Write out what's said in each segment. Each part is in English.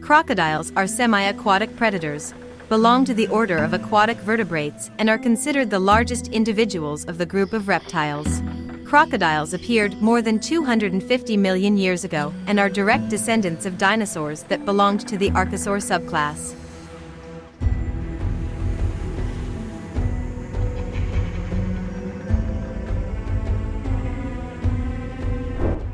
Crocodiles are semi-aquatic predators, belong to the order of aquatic vertebrates, and are considered the largest individuals of the group of reptiles. Crocodiles appeared more than 250 million years ago and are direct descendants of dinosaurs that belonged to the Archosaur subclass.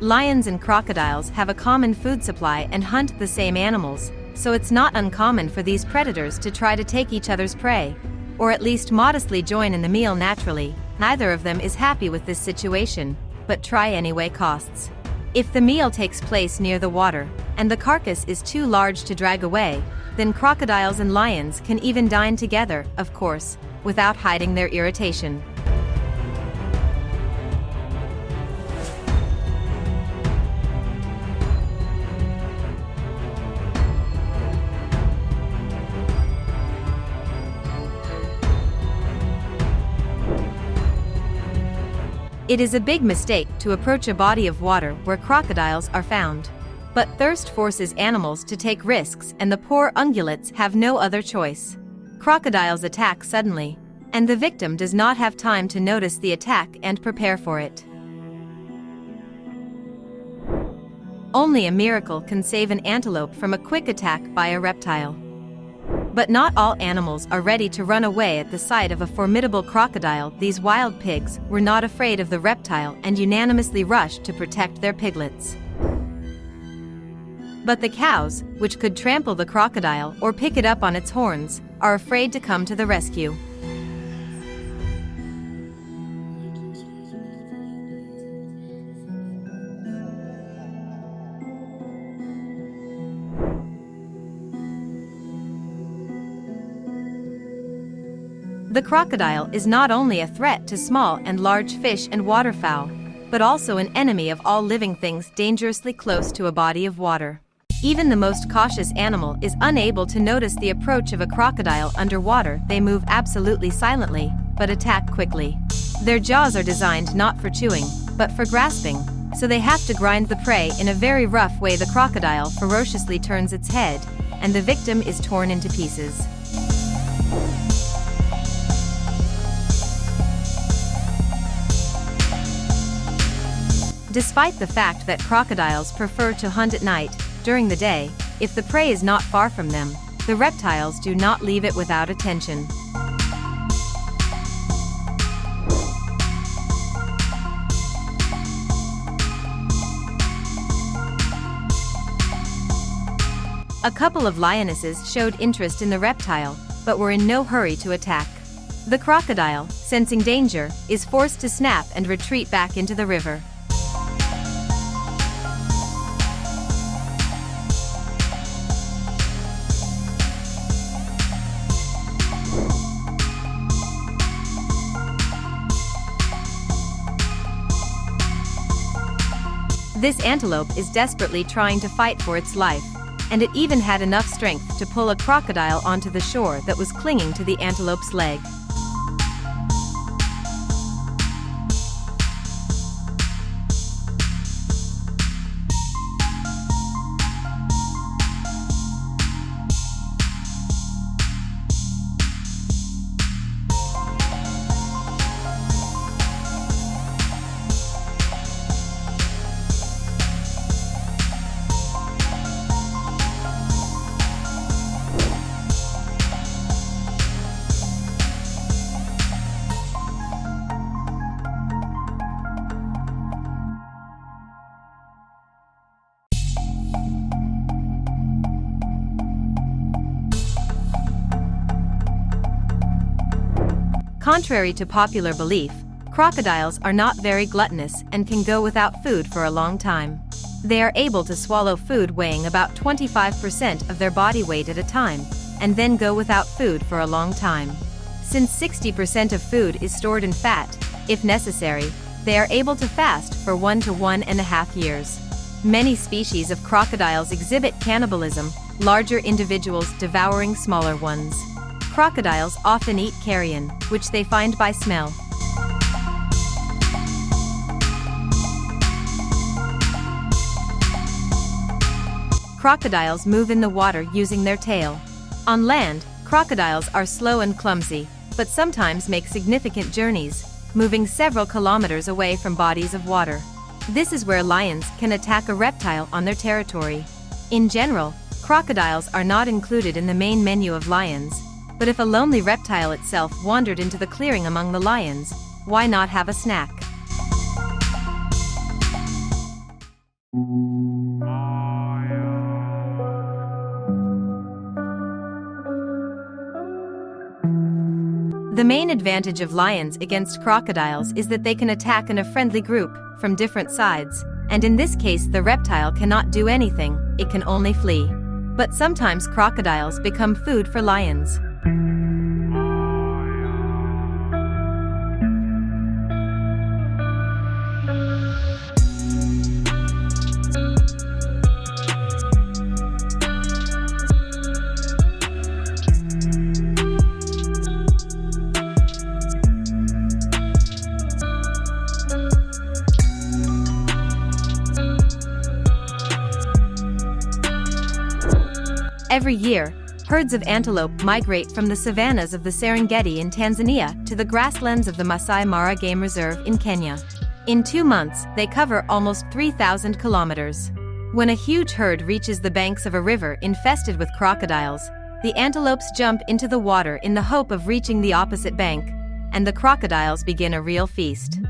Lions and crocodiles have a common food supply and hunt the same animals, so it's not uncommon for these predators to try to take each other's prey, or at least modestly join in the meal naturally. Neither of them is happy with this situation, but try anyway costs. If the meal takes place near the water, and the carcass is too large to drag away, then crocodiles and lions can even dine together, of course, without hiding their irritation. It is a big mistake to approach a body of water where crocodiles are found. But thirst forces animals to take risks, and the poor ungulates have no other choice. Crocodiles attack suddenly, and the victim does not have time to notice the attack and prepare for it. Only a miracle can save an antelope from a quick attack by a reptile. But not all animals are ready to run away at the sight of a formidable crocodile. These wild pigs were not afraid of the reptile and unanimously rushed to protect their piglets. But the cows, which could trample the crocodile or pick it up on its horns, are afraid to come to the rescue. The crocodile is not only a threat to small and large fish and waterfowl, but also an enemy of all living things dangerously close to a body of water. Even the most cautious animal is unable to notice the approach of a crocodile underwater. They move absolutely silently, but attack quickly. Their jaws are designed not for chewing, but for grasping, so they have to grind the prey in a very rough way. The crocodile ferociously turns its head, and the victim is torn into pieces. Despite the fact that crocodiles prefer to hunt at night, during the day, if the prey is not far from them, the reptiles do not leave it without attention. A couple of lionesses showed interest in the reptile, but were in no hurry to attack. The crocodile, sensing danger, is forced to snap and retreat back into the river. This antelope is desperately trying to fight for its life, and it even had enough strength to pull a crocodile onto the shore that was clinging to the antelope's leg. Contrary to popular belief, crocodiles are not very gluttonous and can go without food for a long time. They are able to swallow food weighing about 25% of their body weight at a time, and then go without food for a long time. Since 60% of food is stored in fat, if necessary, they are able to fast for 1 to 1.5 years. Many species of crocodiles exhibit cannibalism, larger individuals devouring smaller ones. Crocodiles often eat carrion, which they find by smell. crocodiles move in the water using their tail. On land, crocodiles are slow and clumsy, but sometimes make significant journeys, moving several kilometers away from bodies of water. This is where lions can attack a reptile on their territory. In general, crocodiles are not included in the main menu of lions, but if a lonely reptile itself wandered into the clearing among the lions, why not have a snack? The main advantage of lions against crocodiles is that they can attack in a friendly group, from different sides, and in this case the reptile cannot do anything, it can only flee. But sometimes crocodiles become food for lions. Every year, herds of antelope migrate from the savannas of the Serengeti in Tanzania to the grasslands of the Masai Mara Game Reserve in Kenya. In 2 months, they cover almost 3,000 kilometers. When a huge herd reaches the banks of a river infested with crocodiles, the antelopes jump into the water in the hope of reaching the opposite bank, and the crocodiles begin a real feast.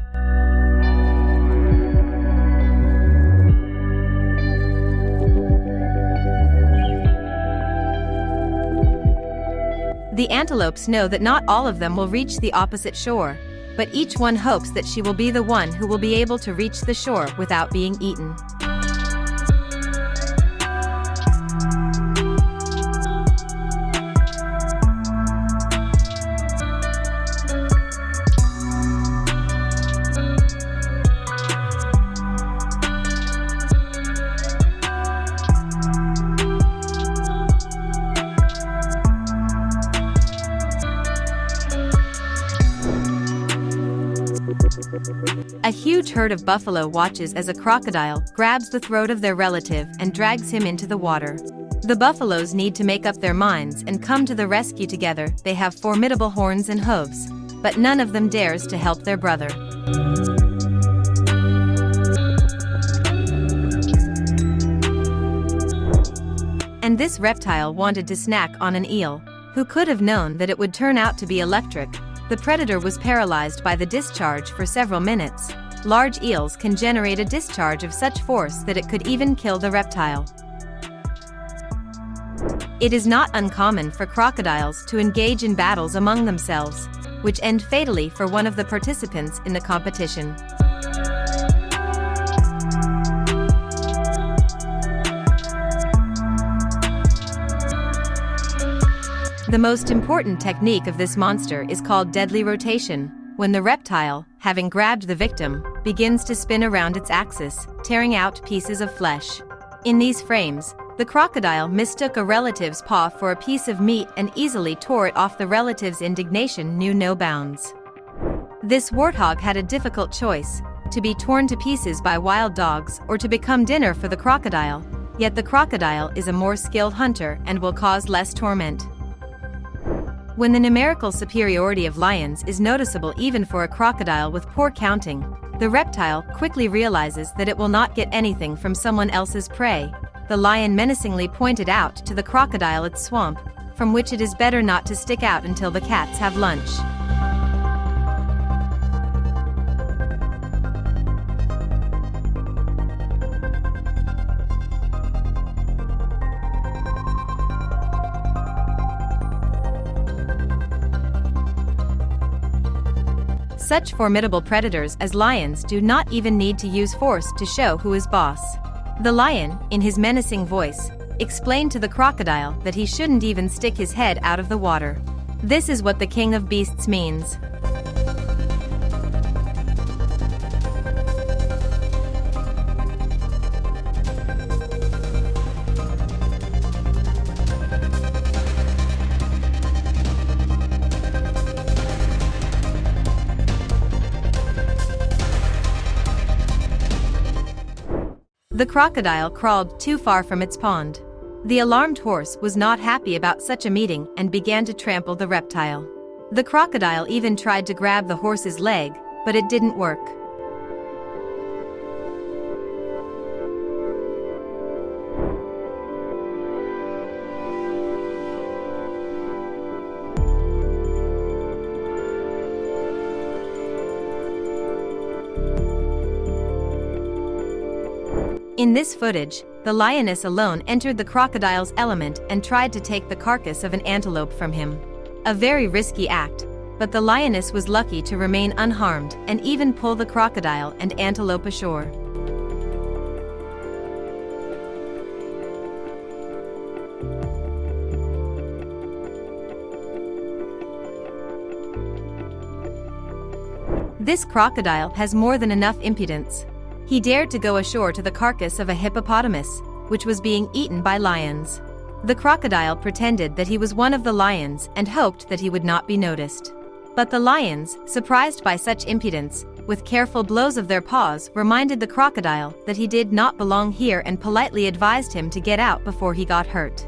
The antelopes know that not all of them will reach the opposite shore, but each one hopes that she will be the one who will be able to reach the shore without being eaten. A huge herd of buffalo watches as a crocodile grabs the throat of their relative and drags him into the water. The buffaloes need to make up their minds and come to the rescue together. They have formidable horns and hooves, but none of them dares to help their brother. And this reptile wanted to snack on an eel. Who could have known that it would turn out to be electric? The predator was paralyzed by the discharge for several minutes. Large eels can generate a discharge of such force that it could even kill the reptile. It is not uncommon for crocodiles to engage in battles among themselves, which end fatally for one of the participants in the competition. The most important technique of this monster is called deadly rotation, when the reptile, having grabbed the victim, begins to spin around its axis, tearing out pieces of flesh. In these frames, the crocodile mistook a relative's paw for a piece of meat and easily tore it off. The relative's indignation knew no bounds. This warthog had a difficult choice: to be torn to pieces by wild dogs or to become dinner for the crocodile, yet the crocodile is a more skilled hunter and will cause less torment. When the numerical superiority of lions is noticeable even for a crocodile with poor counting, the reptile quickly realizes that it will not get anything from someone else's prey. The lion menacingly pointed out to the crocodile its swamp, from which it is better not to stick out until the cats have lunch. Such formidable predators as lions do not even need to use force to show who is boss. The lion, in his menacing voice, explained to the crocodile that he shouldn't even stick his head out of the water. This is what the king of beasts means. The crocodile crawled too far from its pond. The alarmed horse was not happy about such a meeting and began to trample the reptile. The crocodile even tried to grab the horse's leg, but it didn't work. In this footage, the lioness alone entered the crocodile's element and tried to take the carcass of an antelope from him. A very risky act, but the lioness was lucky to remain unharmed and even pull the crocodile and antelope ashore. This crocodile has more than enough impudence. He dared to go ashore to the carcass of a hippopotamus, which was being eaten by lions. The crocodile pretended that he was one of the lions and hoped that he would not be noticed. But the lions, surprised by such impudence, with careful blows of their paws reminded the crocodile that he did not belong here and politely advised him to get out before he got hurt.